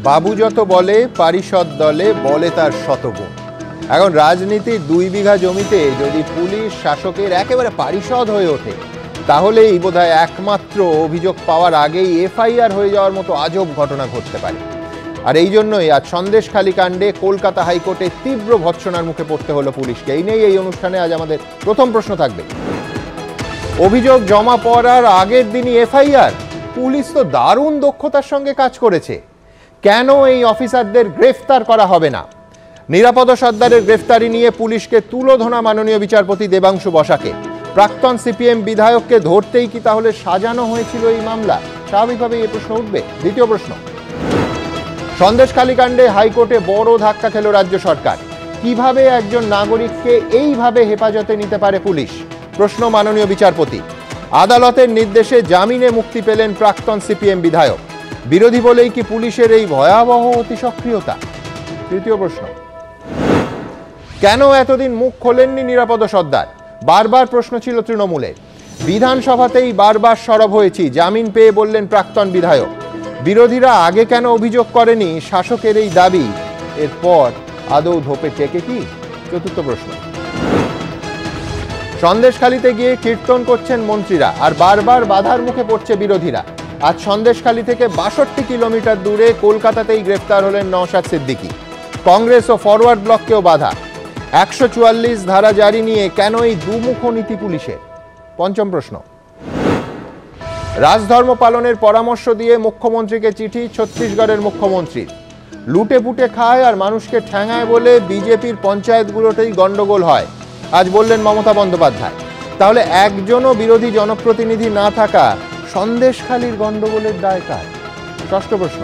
বাবু যত বলে পারিষদ দলে বলে তার শতগুণ। এখন রাজনীতির 2 বিঘা জমিতে যদি পুলিশ শাসকের একেবারে পারিষদ হয়ে ওঠে, তাহলেই বোধহয় একমাত্র অভিযোগ পাওয়ার আগেই এফআইআর হয়ে যাওয়ার মতো আজব ঘটনা ঘটতে পারে। আর এই জন্যই আজ সন্দেশখালী কাণ্ডে কলকাতা হাইকোর্টে তীব্র ভৎসনার মুখে পড়তে হলো পুলিশকে। এই নিয়েই এই অনুষ্ঠানে আজ আমাদের প্রথম প্রশ্ন থাকবে। অভিযোগ জমা পড়ার আগের দিনই এফআইআর। পুলিশ তো দারুণ দক্ষতার সঙ্গে কাজ করেছে, কেন এই অফিসারদের গ্রেফতার করা হবে না? নিরাপদ সর্দারের গ্রেফতারি নিয়ে পুলিশকে তুলোধনা মাননীয় বিচারপতি দেবাংশু বসাকে। প্রাক্তন সিপিএম বিধায়ককে ধরতেই কি তাহলে সাজানো হয়েছিল এই মামলা? স্বাভাবিকভাবেই এই প্রশ্ন উঠবে। দ্বিতীয় প্রশ্ন, সন্দেশখালী কাণ্ডে হাইকোর্টে বড় ধাক্কা খেল রাজ্য সরকার। কিভাবে একজন নাগরিককে এইভাবে হেফাজতে নিতে পারে পুলিশ? প্রশ্ন মাননীয় বিচারপতি। আদালতের নির্দেশে জামিনে মুক্তি পেলেন প্রাক্তন সিপিএম বিধায়ক। বিরোধী বলেই কি পুলিশের এই ভয়াবহ অতি সক্রিয়তা? তৃতীয় প্রশ্ন, কেন এতদিন মুখ খোলেননি নিরাপদ সর্দার? বারবার প্রশ্ন ছিল তৃণমূলের। বিধানসভাতেই বারবার সরব হয়েছি, জামিন পেয়ে বললেন প্রাক্তন বিধায়ক। বিরোধীরা আগে কেন অভিযোগ করেনি শাসকের এই দাবি? এরপর আদৌ ধোপে টেকে কি? চতুর্থ প্রশ্ন, সন্দেশখালীতে গিয়ে কীর্তন করছেন মন্ত্রীরা আর বারবার বাধার মুখে পড়ছে বিরোধীরা। আজ সন্দেশখালী থেকে 62 কিলোমিটার দূরে কলকাতাতেই গ্রেফতার হলেন নওশাদ সিদ্দিকী। কংগ্রেস ও ফরওয়ার্ড ব্লককেও বাধা। 144 ধারা জারি নিয়ে কেন এই দুমুখ নীতি পুলিশের? পঞ্চম প্রশ্ন, রাজধর্ম পালনের পরামর্শ দিয়ে মুখ্যমন্ত্রীকে চিঠি ছত্তিশগড়ের মুখ্যমন্ত্রীর। লুটে পুটে খায় আর মানুষকে ঠ্যাঙায় বলে বিজেপির পঞ্চায়েতগুলোতেই গন্ডগোল হয়, আজ বললেন মমতা বন্দ্যোপাধ্যায়। তাহলে একজনও বিরোধী জনপ্রতিনিধি না থাকা সন্দেশখালীর গন্ডগোলের দায় কার? ষষ্ঠ প্রশ্ন,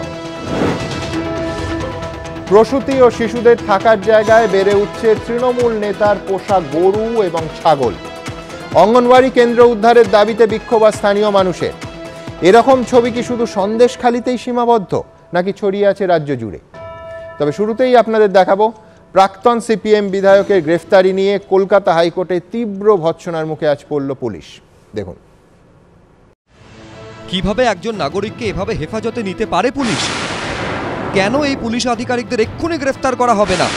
প্রসূতি ও শিশুদের থাকার জায়গায় বেড়ে উঠছে তৃণমূল নেতার পোষা গরু এবং ছাগল। অঙ্গনওয়াড়ি কেন্দ্র উদ্ধারের দাবিতে বিক্ষোভ স্থানীয় মানুষের। এরকম ছবি কি শুধু সন্দেশখালীতেই সীমাবদ্ধ নাকি ছড়িয়ে আছে রাজ্য জুড়ে? তবে শুরুতেই আপনাদের দেখাবো প্রাক্তন সিপিএম বিধায়কের গ্রেফতারি নিয়ে কলকাতা হাইকোর্টে তীব্র ভৎসনার মুখে আজ পড়ল পুলিশ। দেখুন কিভাবে একজন নাগরিককে এভাবে হেফাজতে নিতে পারে পুলিশ। কেন এই পুলিশ আধিকারিকদের এক্ষুনি গ্রেফতার করা হবে না?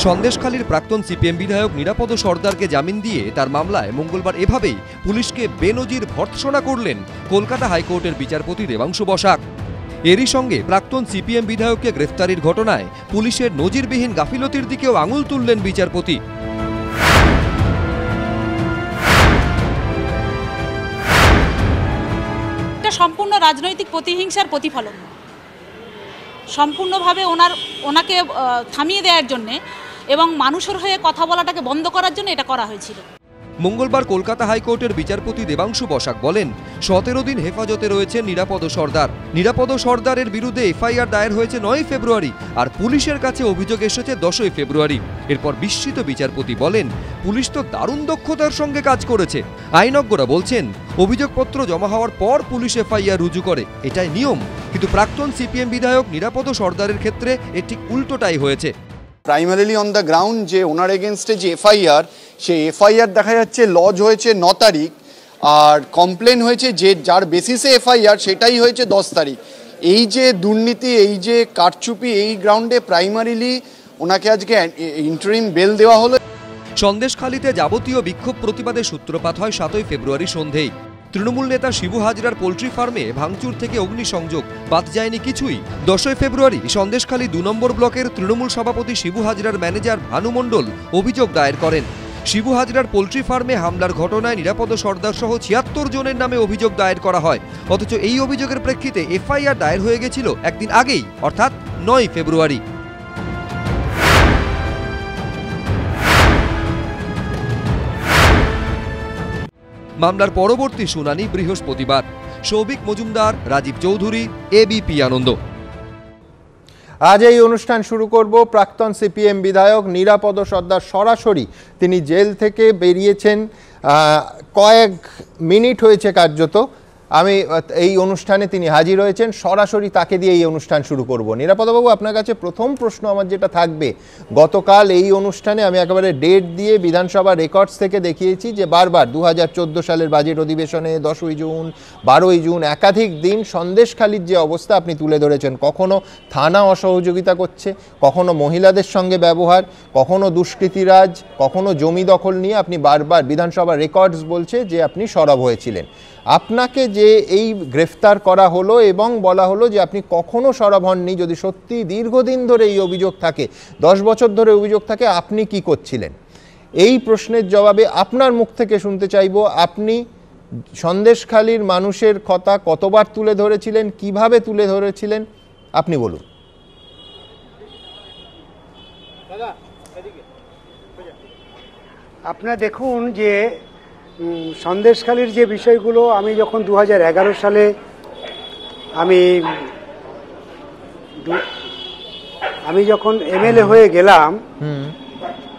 সন্দেশখালীর প্রাক্তন সিপিএম বিধায়ক নিরাপদ সর্দারকে জামিন দিয়ে তার মামলায় মঙ্গলবার এভাবেই পুলিশকে বেনজির ভর্ৎসনা করলেন কলকাতা হাইকোর্টের বিচারপতি দেবাংশু বসাক। এরই সঙ্গে প্রাক্তন সিপিএম বিধায়ককে গ্রেফতারির ঘটনায় পুলিশের নজিরবিহীন গাফিলতির দিকেও আঙুল তুললেন বিচারপতি। এটা সম্পূর্ণ রাজনৈতিক প্রতিহিংসার প্রতিফলন। সম্পূর্ণভাবে ওনাকে থামিয়ে দেওয়ার জন্যে এবং মানুষের হয়ে কথা বলাটাকে বন্ধ করার জন্য এটা করা হয়েছিল। মঙ্গলবার কলকাতা হাইকোর্টের বিচারপতি দেবাংশু বসাক বলেন, 17 দিন হেফাজতে রয়েছে নিরাপদ সর্দার। নিরাপদ সর্দারের বিরুদ্ধে এফআইআর দায়ের হয়েছে 9 ফেব্রুয়ারি আর পুলিশের কাছে অভিযোগ এসেছে 10 ফেব্রুয়ারি। এরপর বিস্মিত বিচারপতি বলেন, পুলিশ তো দারুণ দক্ষতার সঙ্গে কাজ করেছে। আইনজ্ঞরা বলছেন, অভিযোগপত্র জমা হওয়ার পর পুলিশ এফআইআর রুজু করে, এটাই নিয়ম। কিন্তু প্রাক্তন সিপিএম বিধায়ক নিরাপদ সর্দারের ক্ষেত্রে এর ঠিক উল্টোটাই হয়েছে। প্রাইমারিলি অন দ্য গ্রাউন্ড যে ওনার এগেনস্টে যে এফআইআর, সেই এফআইআর দেখা যাচ্ছে লজ হয়েছে 9 তারিখ আর কমপ্লেন হয়েছে যে যার বেসিসে এফআইআর সেটাই হয়েছে 10 তারিখ। এই যে দুর্নীতি, এই যে কারচুপি, এই গ্রাউন্ডে প্রাইমারিলি ওনাকে আজকে ইন্টারিম বেল দেওয়া হলো। সন্দেশখালীতে যাবতীয় বিক্ষোভ প্রতিবাদের সূত্রপাত হয় 7 ফেব্রুয়ারি সন্ধেই। তৃণমূল নেতা শিবু হাজরার পোল্ট্রি ফার্মে ভাঙচুর থেকে অগ্নিসংযোগ, বাদ যায়নি কিছুই। 10 ফেব্রুয়ারি সন্দেশখালী 2 নম্বর ব্লকের তৃণমূল সভাপতি শিবু হাজরার ম্যানেজার ভানু মণ্ডল অভিযোগ দায়ের করেন। শিবু হাজরার পোল্ট্রি ফার্মে হামলার ঘটনায় নিরাপদ সর্দার সহ 76 জনের নামে অভিযোগ দায়ের করা হয়। অথচ এই অভিযোগের প্রেক্ষিতে এফআইআর দায়ের হয়ে গেছিল একদিন আগেই, অর্থাৎ 9 ফেব্রুয়ারি। মামলার পরবর্তী শুনানি বৃহস্পতিবার। সৌভিক মজুমদার, রাজীব চৌধুরী, এবিপি আনন্দ। আজ এই অনুষ্ঠান শুরু করব প্রাক্তন সিপিএম বিধায়ক নিরাপদ সর্দার সরাসরি। তিনি জেল থেকে বেরিয়েছেন, কয়েক মিনিট হয়েছে কার্যত। আমি এই অনুষ্ঠানে তিনি হাজির হয়েছেন, সরাসরি তাকে দিয়ে এই অনুষ্ঠান শুরু করব। নিরাপদবাবু, আপনার কাছে প্রথম প্রশ্ন আমার যেটা থাকবে, গতকাল এই অনুষ্ঠানে আমি একেবারে ডেট দিয়ে বিধানসভা রেকর্ডস থেকে দেখিয়েছি যে বারবার 2014 সালের বাজেট অধিবেশনে 10ই জুন, 12ই জুন একাধিক দিন সন্দেশখালির যে অবস্থা আপনি তুলে ধরেছেন, কখনো থানা অসহযোগিতা করছে, কখনো মহিলাদের সঙ্গে ব্যবহার, কখনো দুষ্কৃতিরাজ, কখনো জমি দখল নিয়ে আপনি বারবার বিধানসভা রেকর্ডস বলছে যে আপনি সরব হয়েছিলেন। আপনাকে যে এই গ্রেফতার করা হলো এবং বলা হলো যে আপনি কখনো সরব হননি, যদি সত্যি দীর্ঘদিন ধরে এই অভিযোগ থাকে, 10 বছর ধরে অভিযোগ থাকে, আপনি কি করছিলেন? এই প্রশ্নের জবাবে আপনার মুখ থেকে শুনতে চাইব, আপনি সন্দেশখালির মানুষের কথা কতবার তুলে ধরেছিলেন, কিভাবে তুলে ধরেছিলেন, আপনি বলুন। আপনারা দেখুন যে সন্দেশখালির যে বিষয়গুলো, আমি যখন 2011 সালে আমি যখন এমএলএ হয়ে গেলাম,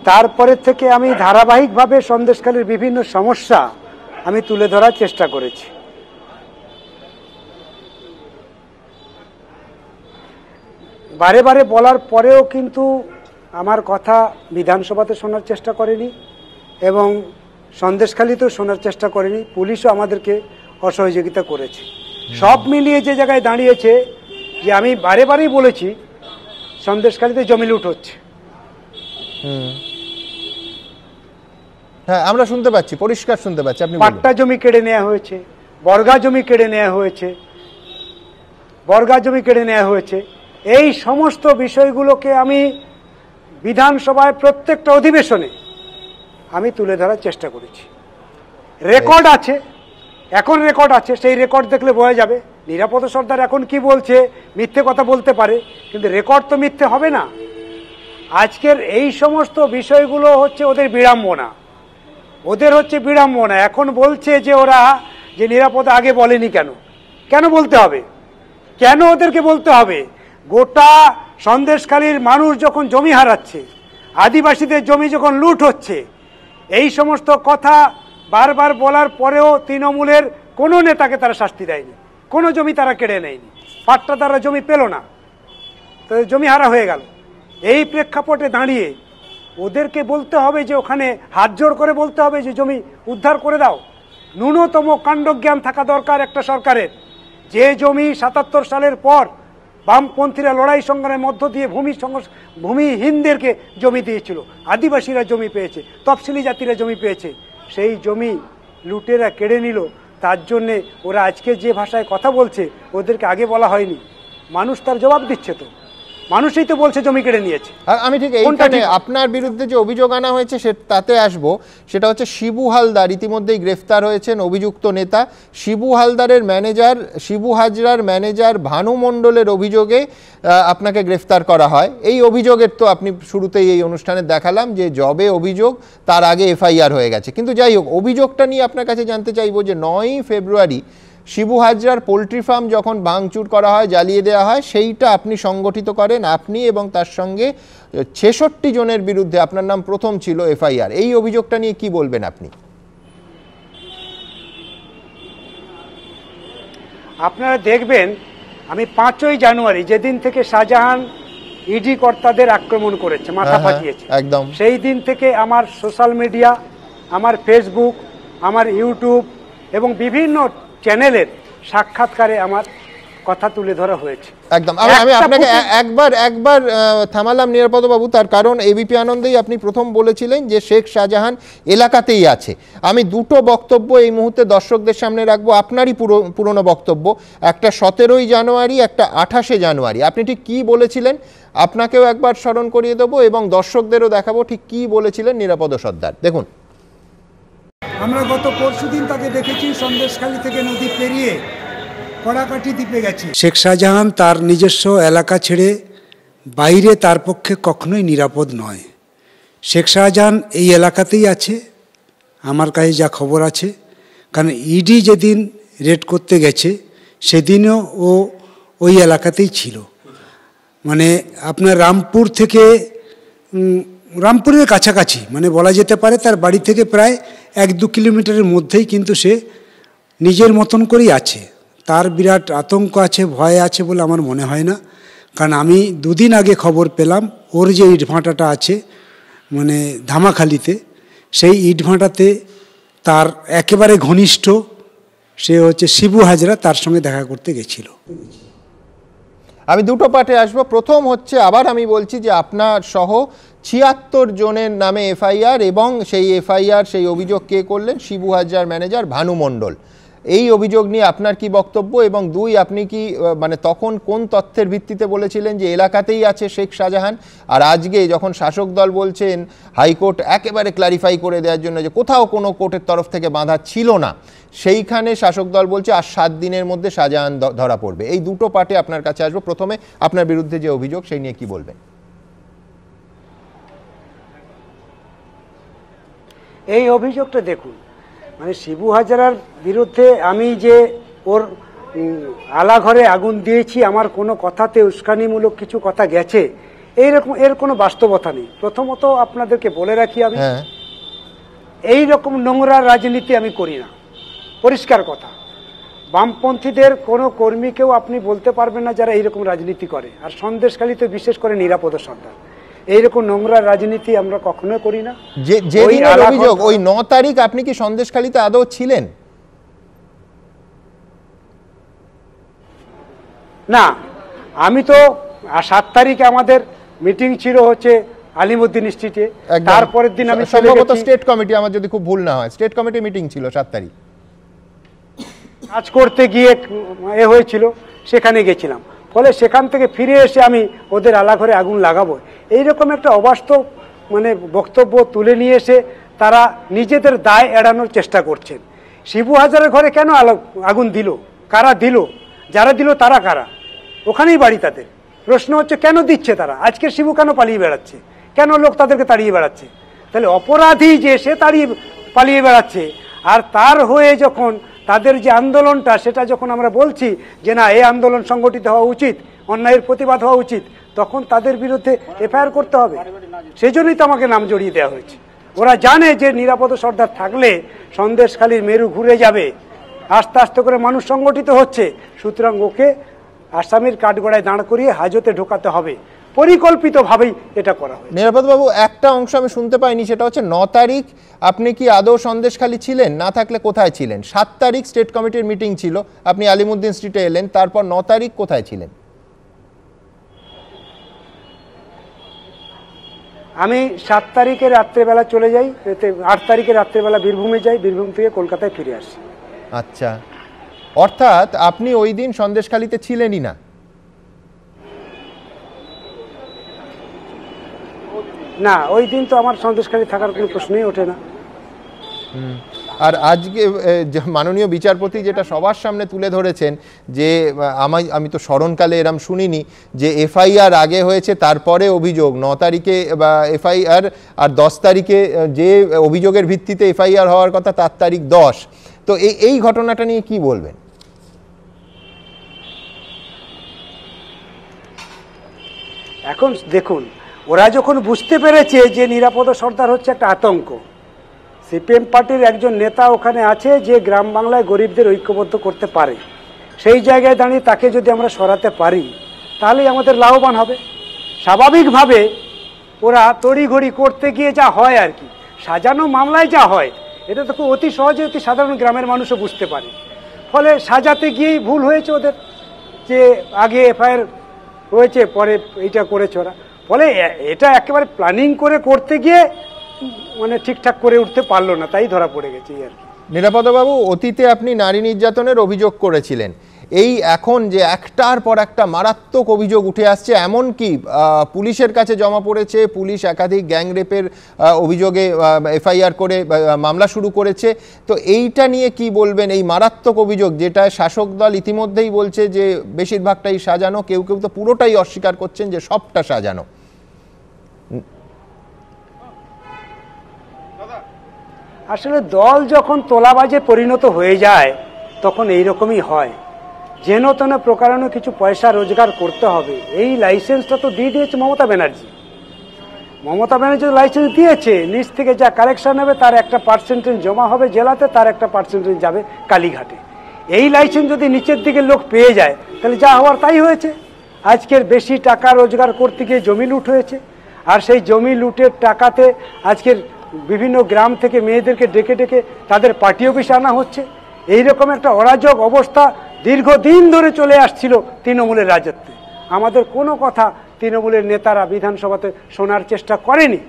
তারপরে থেকে আমি ধারাবাহিকভাবে সন্দেশখালির বিভিন্ন সমস্যা আমি তুলে ধরার চেষ্টা করেছি। বারে বারে বলার পরেও কিন্তু আমার কথা বিধানসভাতে শোনার চেষ্টা করেনি এবং সন্দেশখালিতেও শোনার চেষ্টা করেনি, পুলিশও আমাদেরকে অসহযোগিতা করেছে। সব মিলিয়ে যে জায়গায় দাঁড়িয়েছে যে আমি বারে বারেই বলেছি সন্দেশখালিতে জমি লুট হচ্ছে। হ্যাঁ, আমরা শুনতে পাচ্ছি, পরিষ্কার শুনতে পাচ্ছি। আপনি বলুন। পাট্টা জমি কেড়ে নেওয়া হয়েছে, বর্গা জমি কেড়ে নেওয়া হয়েছে, এই সমস্ত বিষয়গুলোকে আমি বিধানসভায় প্রত্যেকটা অধিবেশনে আমি তুলে ধরার চেষ্টা করেছি। রেকর্ড আছে, এখন রেকর্ড আছে, সেই রেকর্ড দেখলে বোঝা যাবে। নিরাপদ সর্দার এখন কি বলছে, মিথ্যে কথা বলতে পারে, কিন্তু রেকর্ড তো মিথ্যে হবে না। আজকের এই সমস্ত বিষয়গুলো হচ্ছে ওদের বিড়ম্বনা, এখন বলছে যে ওরা যে নিরাপদ আগে বলেনি, কেন বলতে হবে, কেন ওদেরকে বলতে হবে? গোটা সন্দেশখালির মানুষ যখন জমি হারাচ্ছে, আদিবাসীদের জমি যখন লুট হচ্ছে, এই সমস্ত কথা বারবার বলার পরেও তৃণমূলের কোনো নেতাকে তারা শাস্তি দেয়নি, কোনো জমি তারা কেড়ে নেয়নি, পাট্টা তারা জমি পেল না, তাদের জমি হারা হয়ে গেল। এই প্রেক্ষাপটে দাঁড়িয়ে ওদেরকে বলতে হবে যে ওখানে হাত জোড় করে বলতে হবে যে জমি উদ্ধার করে দাও। ন্যূনতম কাণ্ডজ্ঞান থাকা দরকার একটা সরকারের। যে জমি 77 সালের পর বামপন্থীরা লড়াই সংগ্রামের মধ্য দিয়ে ভূমিহীনদেরকে জমি দিয়েছিল, আদিবাসীরা জমি পেয়েছে, তফসিলি জাতিরা জমি পেয়েছে, সেই জমি লুটেরা কেড়ে নিল। তার জন্যে ওরা আজকে যে ভাষায় কথা বলছে, ওদেরকে আগে বলা হয়নি। মানুষ তার জবাব দিচ্ছে, তো মানুষই তো বলছে জমি কেড়ে নিয়েছে। আমি ঠিক এইখানে আপনার বিরুদ্ধে যে অভিযোগ আনা হয়েছে তাতে আসবো, সেটা হচ্ছে শিবু হালদার ইতিমধ্যেই গ্রেফতার হয়েছেন, অভিযুক্ত নেতা। শিবু হাজরার ম্যানেজার ভানু মণ্ডলের অভিযোগে আপনাকে গ্রেফতার করা হয়। এই অভিযোগের তো আপনি শুরুতেই এই অনুষ্ঠানে দেখালাম যে যবে অভিযোগ তার আগে এফআইআর হয়ে গেছে, কিন্তু যাই হোক, অভিযোগটা নিয়ে আপনার কাছে জানতে চাইবো যে 9ই ফেব্রুয়ারি শিবু হাজরার পোলট্রি ফার্ম যখন ভাঙচুর করা হয়, জ্বালিয়ে দেওয়া হয়, সেইটা আপনি সংগঠিত করেন, আপনি এবং তার সঙ্গে 66 জনের বিরুদ্ধে আপনার নাম প্রথম ছিল এফআইআর। এই অভিযোগটা নিয়ে কি বলবেন আপনি? আপনারা দেখবেন আমি 5ই জানুয়ারি, যেদিন থেকে শাহজাহান ইডি কর্তাদের আক্রমণ করেছে, মাথা ফাটিয়েছে, একদম সেই দিন থেকে আমার সোশ্যাল মিডিয়া, আমার ফেসবুক, আমার ইউটিউব এবং বিভিন্ন চ্যানেলের সাক্ষাৎকারে আমার কথা তুলে ধরা হয়েছে। একদম। আমি আপনাকে একবার থামালাম নিরাপদবাবু, তার কারণ এবিপি আনন্দেই আপনি প্রথম বলেছিলেন যে শেখ শাহজাহান এলাকাতেই আছে। আমি দুটো বক্তব্য এই মুহূর্তে দর্শকদের সামনে রাখবো, আপনারই পুরনো বক্তব্য, একটা 17ই জানুয়ারি, একটা 28শে জানুয়ারি। আপনি ঠিক কি বলেছিলেন আপনাকেও একবার স্মরণ করিয়ে দেবো এবং দর্শকদেরও দেখাবো ঠিক কি বলেছিলেন নিরাপদ সর্দার। দেখুন। আমরা গত পরশুদিন তাকে দেখেছি সন্দেশখালি থেকে নদী পেরিয়ে কড়াকাঠি দ্বীপে গেছে। শেখ শাহজাহান তার নিজস্ব এলাকা ছেড়ে বাইরে তার পক্ষে কখনোই নিরাপদ নয়। শেখ শাহজাহান এই এলাকাতেই আছে, আমার কাছে যা খবর আছে, কারণ ইডি যেদিন রেড করতে গেছে সেদিনও ও ওই এলাকাতেই ছিল। মানে আপনার রামপুর থেকে রামপুরের কাছাকাছি, মানে বলা যেতে পারে তার বাড়ি থেকে প্রায় 1-2 কিলোমিটারের মধ্যেই কিন্তু সে নিজের মতন করেই আছে, তার বিরাট আতঙ্ক আছে, ভয় আছে বলে আমার মনে হয় না। কারণ আমি দুদিন আগে খবর পেলাম ওর যে ইটভাটাটা আছে মানে ধামাখালিতে, সেই ইটভাটাতে তার একেবারে ঘনিষ্ঠ সে হচ্ছে শিবু হাজরা, তার সঙ্গে দেখা করতে গেছিল। আমি দুটো পার্টে আসবো। প্রথম হচ্ছে, আবার আমি বলছি যে আপনার সহ ৭৬ জনের নামে এফআইআর, এবং সেই এফআইআর সেই অভিযোগ কে করলেন? শিবু হাজরার ম্যানেজার ভানু মণ্ডল। এই অভিযোগ নিয়ে আপনার কি বক্তব্য? এবং দুই, আপনি কি মানে তখন কোন তথ্যের ভিত্তিতে বলেছিলেন যে এলাকাতেই আছে শেখ শাহজাহান, আর আজকে যখন শাসক দল বলছেন হাইকোর্ট একেবারে ক্লারিফাই করে দেওয়ার জন্য যে কোথাও কোনো কোর্টের তরফ থেকে বাধা ছিল না, সেইখানে শাসক দল বলছে আর ৭ দিনের মধ্যে শাহজাহান ধরা পড়বে? এই দুটো পার্টে আপনার কাছে আসবো। প্রথমে আপনার বিরুদ্ধে যে অভিযোগ সেই নিয়ে কি বলবেন? এই অভিযোগটা দেখুন, মানে শিবু হাজারার বিরুদ্ধে আমি যে ওর আলাঘরে আগুন দিয়েছি, আমার কোনো কথাতে উস্কানিমূলক কিছু কথা গেছে, এইরকম এর কোনো বাস্তবতা নেই। প্রথমত আপনাদেরকে বলে রাখি, আমি এই রকম নোংরা রাজনীতি আমি করি না, পরিষ্কার কথা। বামপন্থীদের কোনো কর্মীকেও আপনি বলতে পারবেন না যারা এইরকম রাজনীতি করে, আর সন্দেশখালীতে বিশেষ করে নিরাপদ সরকার, এইরকম নোংরা রাজনীতি আমরা কখনোই করি না। যে অভিযোগ ওই ৯ তারিখ আপনি কি সন্দেশখালীতে আদৌ ছিলেন? না, আমি তো ৭ তারিখে আমাদের মিটিং ছিল হচ্ছে আলিমুদ্দিন স্ট্রিটে, তারপরের দিন আমি সম্ভবত স্টেট কমিটি, আমার যদি খুব ভুল না হয়, স্টেট কমিটি মিটিং ছিল ৭ তারিখ, কাজ করতে গিয়ে এ হয়েছিল, সেখানে গেছিলাম। ফলে সেখান থেকে ফিরে এসে আমি ওদের আলাঘরে আগুন লাগাবো, এইরকম একটা অবাস্তব মানে বক্তব্য তুলে নিয়ে এসে তারা নিজেদের দায় এড়ানোর চেষ্টা করছেন। শিবু হাজারের ঘরে কেন আগুন দিল? কারা দিল? যারা দিল তারা কারা? ওখানেই বাড়ি তাদের। প্রশ্ন হচ্ছে কেন দিচ্ছে তারা? আজকে শিবু কেন পালিয়ে বেড়াচ্ছে? কেন লোক তাদেরকে তাড়িয়ে বেড়াচ্ছে? তাহলে অপরাধী যে সে পালিয়ে বেড়াচ্ছে, আর তার হয়ে যখন তাদের যে আন্দোলনটা, সেটা যখন আমরা বলছি যে না, এই আন্দোলন সংগঠিত হওয়া উচিত, অন্যায়ের প্রতিবাদ হওয়া উচিত, তখন তাদের বিরুদ্ধে এফআইআর করতে হবে। সেই জন্যই তো আমাকে নাম জড়িয়ে দেওয়া হয়েছে। ওরা জানে যে নিরাপদ সর্দার থাকলে সন্দেশখালীর মেরু ঘুরে যাবে, আস্তে আস্তে করে মানুষ সংগঠিত হচ্ছে, সুতরাং ওকে আসামির কাঠগড়ায় দাঁড় করিয়ে হাজতে ঢোকাতে হবে, পরিকল্পিতভাবেই এটা করা হয়। নিরাপদবাবু, একটা অংশ আমি শুনতে পাইনি, সেটা হচ্ছে ৯ তারিখ আপনি কি আদৌ সন্দেশখালী ছিলেন? না থাকলে কোথায় ছিলেন? ৭ তারিখ স্টেট কমিটির মিটিং ছিল, আপনি আলিমুদ্দিন স্ট্রিটে এলেন, তারপর ৯ তারিখ কোথায় ছিলেন? আমি ৭ তারিখে রাত্রেবেলা চলে যাই, ৮ তারিখে রাত্রেবেলা বীরভূমে যাই, বীরভূম থেকে কলকাতায় ফিরে আসি। আচ্ছা, অর্থাৎ আপনি ওই দিন সন্দেশখালীতে ছিলেনই না? না, ওই দিন তো আমার সন্দেশখালী থাকার কোনো প্রশ্নই ওঠে না। আর আজকে মাননীয় বিচারপতি যেটা সবার সামনে তুলে ধরেছেন যে আমি তো স্মরণকালে এরম শুনিনি যে এফআইআর আগে হয়েছে তারপরে অভিযোগ, ৯ তারিখে বা এফআইআর আর ১০ তারিখে যে অভিযোগের ভিত্তিতে এফআইআর হওয়ার কথা তার তারিখ ১০। তো এই ঘটনাটা নিয়ে কি বলবেন? এখন দেখুন, ওরা যখন বুঝতে পেরেছে যে নিরাপদ সর্দার হচ্ছে একটা আতঙ্ক, সিপিএম পার্টির একজন নেতা ওখানে আছে যে গ্রাম বাংলায় গরিবদের ঐক্যবদ্ধ করতে পারে, সেই জায়গায় দাঁড়িয়ে তাকে যদি আমরা সরাতে পারি তাহলেই আমাদের লাভবান হবে। স্বাভাবিকভাবে ওরা তড়িঘড়ি করতে গিয়ে যা হয় আর কি, সাজানো মামলায় যা হয়, এটা তো খুব অতি সহজে অতি সাধারণ গ্রামের মানুষও বুঝতে পারে। ফলে সাজাতে গিয়েই ভুল হয়েছে ওদের, যে আগে এফআইআর হয়েছে পরে এইটা করেছে ওরা। ফলে এটা একেবারে প্ল্যানিং করে করতে গিয়ে মানে ঠিকঠাক করে উঠতে পারলো না, তাই ধরা পড়ে গেছে আর কি। নিরাপদবাবু, অতীতে আপনি নারী নির্যাতনের অভিযোগ করেছিলেন, এই এখন যে একটার পর একটা মারাত্মক অভিযোগ উঠে আসছে, এমনকি পুলিশের কাছে জমা পড়েছে, পুলিশ একাধিক গ্যাং রেপের অভিযোগে এফআইআর করে মামলা শুরু করেছে, তো এইটা নিয়ে কি বলবেন? এই মারাত্মক অভিযোগ যেটা শাসক দল ইতিমধ্যেই বলছে যে বেশিরভাগটাই সাজানো, কেউ কেউ তো পুরোটাই অস্বীকার করছেন যে সবটা সাজানো। আসলে দল যখন তোলাবাজে পরিণত হয়ে যায় তখন এইরকমই হয়, যেন তেন প্রকারণে কিছু পয়সা রোজগার করতে হবে। এই লাইসেন্সটা তো দিয়ে দিয়েছে মমতা ব্যানার্জি। মমতা ব্যানার্জি লাইসেন্স দিয়েছে, নিচ থেকে যা কালেকশন হবে তার একটা পার্সেন্টেজ জমা হবে জেলাতে, তার একটা পার্সেন্টেজ যাবে কালীঘাটে। এই লাইসেন্স যদি নিচের দিকে লোক পেয়ে যায় তাহলে যা হওয়ার তাই হয়েছে। আজকের বেশি টাকা রোজগার করতে গিয়ে জমি লুট হয়েছে, আর সেই জমি লুটের টাকাতে আজকের বিভিন্ন গ্রাম থেকে মেয়েদেরকে ডেকে ডেকে তাদের পার্টি অফিসে আনা হচ্ছে। এইরকম একটা অরাজক অবস্থা দীর্ঘদিন ধরে চলে আসছিল তৃণমূলের রাজত্বে। আমাদের কোনো কথা তৃণমূলের নেতারা বিধানসভাতে শোনার চেষ্টা করেনি,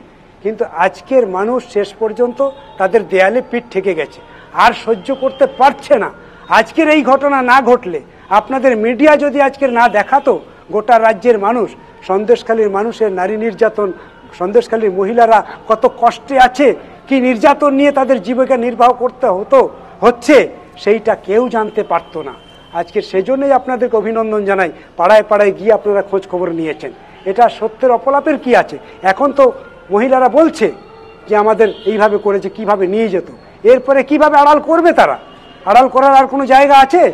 কিন্তু আজকের মানুষ শেষ পর্যন্ত তাদের দেয়ালে পিঠ ঠেকে গেছে, আর সহ্য করতে পারছে না। আজকের এই ঘটনা না ঘটলে, আপনাদের মিডিয়া যদি আজকের না দেখাতো গোটা রাজ্যের মানুষ, সন্দেশখালীর মানুষের নারী নির্যাতন, সন্দেশখালীর মহিলারা কত কষ্টে আছে, কি নির্যাতন নিয়ে তাদের জীবিকা নির্বাহ করতে হচ্ছে, সেইটা কেউ জানতে পারতো না। আজকে সেজন্যই আপনাদেরকে অভিনন্দন জানাই, পাড়ায় পাড়ায় গিয়ে আপনারা খোঁজ খবর নিয়েছেন। এটা সত্যের অপলাপের কি আছে? এখন তো মহিলারা বলছে যে আমাদের এইভাবে করেছে, কিভাবে নিয়ে যেত, এরপরে কিভাবে আড়াল করবে তারা? আড়াল করার আর কোনো জায়গা আছে?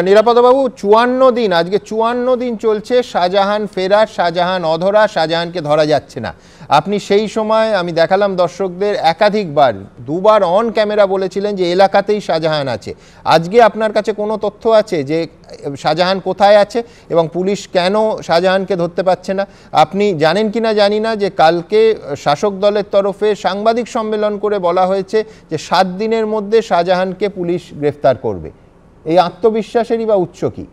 নিরাপদবাবু, 54 দিন, আজকে 54 দিন চলছে শাহজাহান ফেরার, শাহজাহান অধরা, শাহজাহানকে ধরা যাচ্ছে না। আপনি সেই সময়, আমি দেখালাম দর্শকদের, একাধিকবার, দুবার অন ক্যামেরা বলেছিলেন যে এলাকাতেই শাহজাহান আছে। আজকে আপনার কাছে কোনো তথ্য আছে যে শাহজাহান কোথায় আছে এবং পুলিশ কেন শাহজাহানকে ধরতে পারছে না? আপনি জানেন কিনা জানি না যে কালকে শাসক দলের তরফে সাংবাদিক সম্মেলন করে বলা হয়েছে যে 7 দিনের মধ্যে শাহজাহানকে পুলিশ গ্রেফতার করবে। এই আত্মবিশ্বাসেরই বা উৎস কি?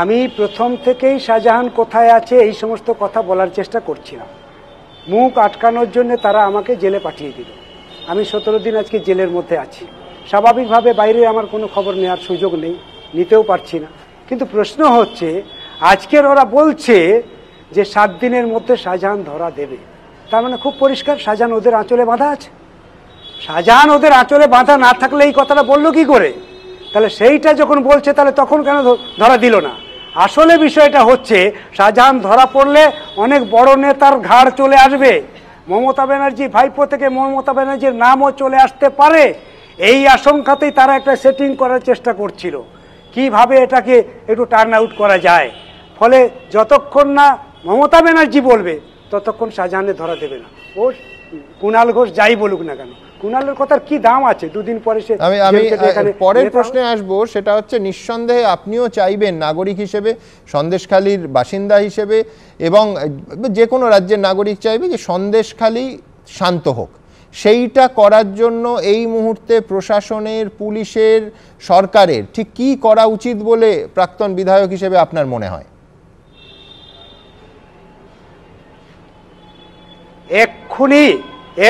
আমি প্রথম থেকেই শাহজাহান কোথায় আছে এই সমস্ত কথা বলার চেষ্টা করছিলাম। মুখ আটকানোর জন্য তারা আমাকে জেলে পাঠিয়ে দিল। আমি 17 দিন আজকে জেলের মধ্যে আছি। স্বাভাবিকভাবে বাইরে আমার কোনো খবর নেওয়ার সুযোগ নেই, নিতেও পারছি না। কিন্তু প্রশ্ন হচ্ছে, আজকের ওরা বলছে যে 7 দিনের মধ্যে শাহজাহান ধরা দেবে, তার মানে খুব পরিষ্কার শাহজাহান ওদের আঁচলে বাঁধা আছে। শাহজাহান ওদের আঁচলে বাঁধা না থাকলে এই কথাটা বললো কি করে? তাহলে সেইটা যখন বলছে, তাহলে তখন কেন ধরা দিল না? আসলে বিষয়টা হচ্ছে, শাহজাহান ধরা পড়লে অনেক বড় নেতার ঘাড় চলে আসবে। মমতা ব্যানার্জি ভাইপো থেকে মমতা ব্যানার্জির নামও চলে আসতে পারে। এই আশঙ্কাতেই তারা একটা সেটিং করার চেষ্টা করছিল, কিভাবে এটাকে একটু টার্ন আউট করা যায়। ফলে যতক্ষণ না মমতা ব্যানার্জি বলবে ততক্ষণ শাহজাহানের ধরা দেবে না। ও কুণাল ঘোষ যাই বলুক না কেন, কুণালের কথার কি দাম আছে? 2 দিন পরে সে আমি পরের প্রশ্নে আসবো, সেটা হচ্ছে নিঃসন্দেহে আপনিও চাইবেন নাগরিক হিসেবে, সন্দেশখালীর বাসিন্দা হিসেবে, এবং যে কোনো রাজ্যের নাগরিক চাইবে যে সন্দেশখালী শান্ত হোক। সেইটা করার জন্য এই মুহূর্তে প্রশাসনের, পুলিশের, সরকারের ঠিক কী করা উচিত বলে প্রাক্তন বিধায়ক হিসেবে আপনার মনে হয়?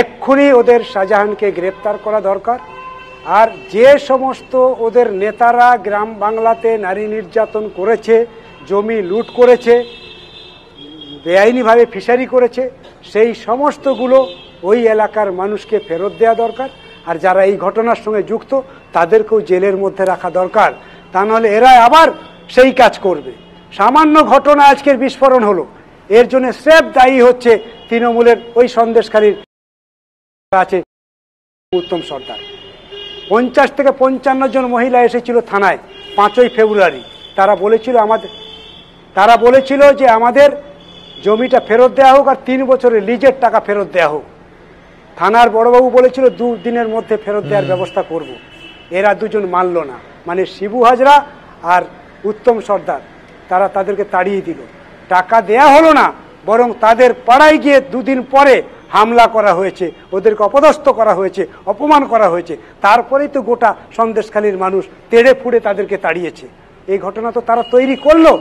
এক্ষুনি ওদের শাহজাহানকে গ্রেপ্তার করা দরকার। আর যে সমস্ত ওদের নেতারা গ্রাম বাংলাতে নারী নির্যাতন করেছে, জমি লুট করেছে, বেআইনিভাবে ফিশারি করেছে, সেই সমস্তগুলো ওই এলাকার মানুষকে ফেরত দেওয়া দরকার। আর যারা এই ঘটনার সঙ্গে যুক্ত তাদেরকেও জেলের মধ্যে রাখা দরকার, তা নাহলে এরা আবার সেই কাজ করবে। সামান্য ঘটনা আজকের বিস্ফোরণ হলো, এর জন্য স্রেফ দায়ী হচ্ছে তৃণমূলের ওই সন্দেশখালীর আছে উত্তম সর্দার। 50 থেকে 55 জন মহিলা এসেছিল থানায় 5ই ফেব্রুয়ারি। তারা বলেছিল যে আমাদের জমিটা ফেরত দেওয়া হোক আর 3 বছরের লিজের টাকা ফেরত দেওয়া হোক। থানার বড়বাবু বলেছিল 2 দিনের মধ্যে ফেরত দেওয়ার ব্যবস্থা করব। এরা দুজন মানল না, মানে শিবু হাজরা আর উত্তম সর্দার। তারা তাদেরকে তাড়িয়ে দিল, টাকা দেয়া হলো না, বরং তাদের পাড়ায় গিয়ে 2 দিন পরে হামলা করা হয়েছে, ওদেরকে অপদস্থ করা হয়েছে, অপমান করা হয়েছে। তারপরেই তো গোটা সন্দেশখালীর মানুষ তেড়ে ফুড়ে তাদেরকে তাড়িয়েছে। এই ঘটনা তো তারা তৈরি করলো।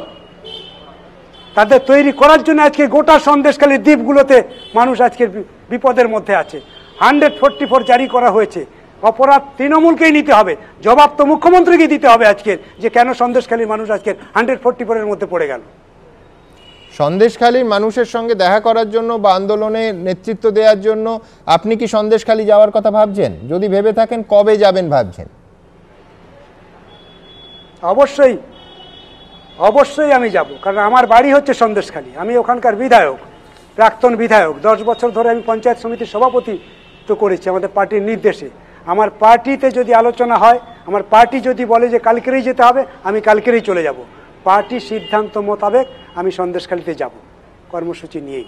তাদের তৈরি করার জন্য আজকে গোটা সন্দেশখালীর দ্বীপগুলোতে মানুষ আজকে বিপদের মধ্যে আছে। 144 জারি করা হয়েছে। অপরাধ তৃণমূলকেই নিতে হবে, জবাব তো মুখ্যমন্ত্রীকে দিতে হবে আজকে, যে কেন সন্দেশখালীর মানুষ আজকে 144-এর মধ্যে পড়ে গেল। সন্দেশখালীর মানুষের সঙ্গে দেখা করার জন্য বা আন্দোলনে নেতৃত্ব দেওয়ার জন্য আপনি কি সন্দেশখালী যাওয়ার কথা ভাবছেন? যদি ভেবে থাকেন, কবে যাবেন ভাবছেন? অবশ্যই আমি যাব, কারণ আমার বাড়ি হচ্ছে সন্দেশখালী। আমি ওখানকার বিধায়ক, প্রাক্তন বিধায়ক। 10 বছর ধরে আমি পঞ্চায়েত সমিতির সভাপতি তো করেছি আমাদের পার্টির নির্দেশে। আমার পার্টিতে যদি আলোচনা হয়, আমার পার্টি যদি বলে যে কালকেরই যেতে হবে, আমি কালকেরই চলে যাব। পার্টি সিদ্ধান্ত মোতাবেক আমি সন্দেশখালীতে যাব, কর্মসূচি নিয়েই।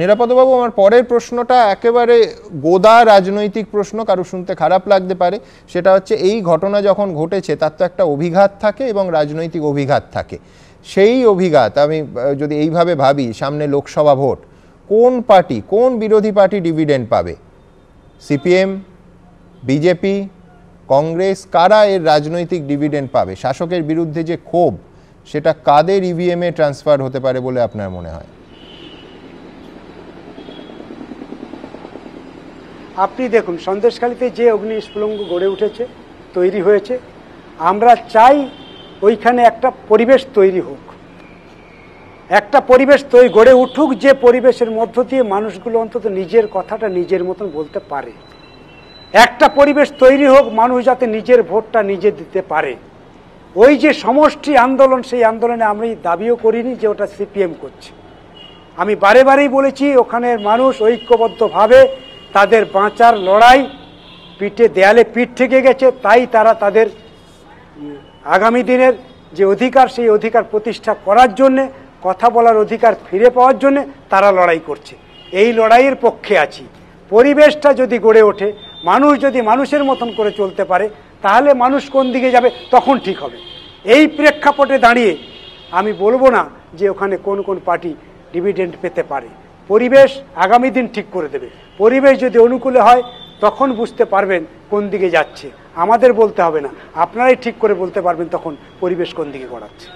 নিরাপদবাবু, আমার পরের প্রশ্নটা একেবারে গোদা রাজনৈতিক প্রশ্ন, কারো শুনতে খারাপ লাগতে পারে। সেটা হচ্ছে, এই ঘটনা যখন ঘটেছে তার তো একটা অভিঘাত থাকে এবং রাজনৈতিক অভিঘাত থাকে। সেই অভিঘাত আমি যদি এইভাবে ভাবি, সামনে লোকসভা ভোট, কোন পার্টি, কোন বিরোধী পার্টি ডিভিডেন্ড পাবে? সিপিএম, বিজেপি, কংগ্রেস, কারা এর রাজনৈতিক ডিভিডেন্ড পাবে? শাসকের বিরুদ্ধে যে ক্ষোভ, সেটা কাদের ইভিএমে ট্রান্সফার হতে পারে বলে আপনার মনে হয়? আপনি দেখুন, সন্দেশখালীতে যে অগ্নিস্ফুলিঙ্গ গড়ে উঠেছে, তৈরি হয়েছে, আমরা চাই ওইখানে একটা পরিবেশ তৈরি হোক, একটা পরিবেশ গড়ে উঠুক, যে পরিবেশের মধ্য দিয়ে মানুষগুলো অন্তত নিজের কথাটা নিজের মতন বলতে পারে। একটা পরিবেশ তৈরি হোক, মানুষ যাতে নিজের ভোটটা নিজে দিতে পারে। ওই যে সমষ্টি আন্দোলন, সেই আন্দোলনে আমি দাবিও করিনি যে ওটা সিপিএম করছে। আমি বারে বারেই বলেছি, ওখানের মানুষ ঐক্যবদ্ধভাবে তাদের বাঁচার লড়াই, পিঠে দেয়ালে পিঠ থেকে গেছে, তাই তারা তাদের আগামী দিনের যে অধিকার, সেই অধিকার প্রতিষ্ঠা করার জন্যে, কথা বলার অধিকার ফিরে পাওয়ার জন্যে তারা লড়াই করছে। এই লড়াইয়ের পক্ষে আছি। পরিবেশটা যদি গড়ে ওঠে, মানুষ যদি মানুষের মতন করে চলতে পারে, তাহলে মানুষ কোন দিকে যাবে তখন ঠিক হবে। এই প্রেক্ষাপটে দাঁড়িয়ে আমি বলবো না যে ওখানে কোন কোন পার্টি ডিভিডেন্ড পেতে পারে। পরিবেশ আগামী দিন ঠিক করে দেবে। পরিবেশ যদি অনুকূলে হয়, তখন বুঝতে পারবেন কোন দিকে যাচ্ছে। আমাদের বলতে হবে না, আপনারাই ঠিক করে বলতে পারবেন তখন পরিবেশ কোন দিকে গড়াচ্ছে।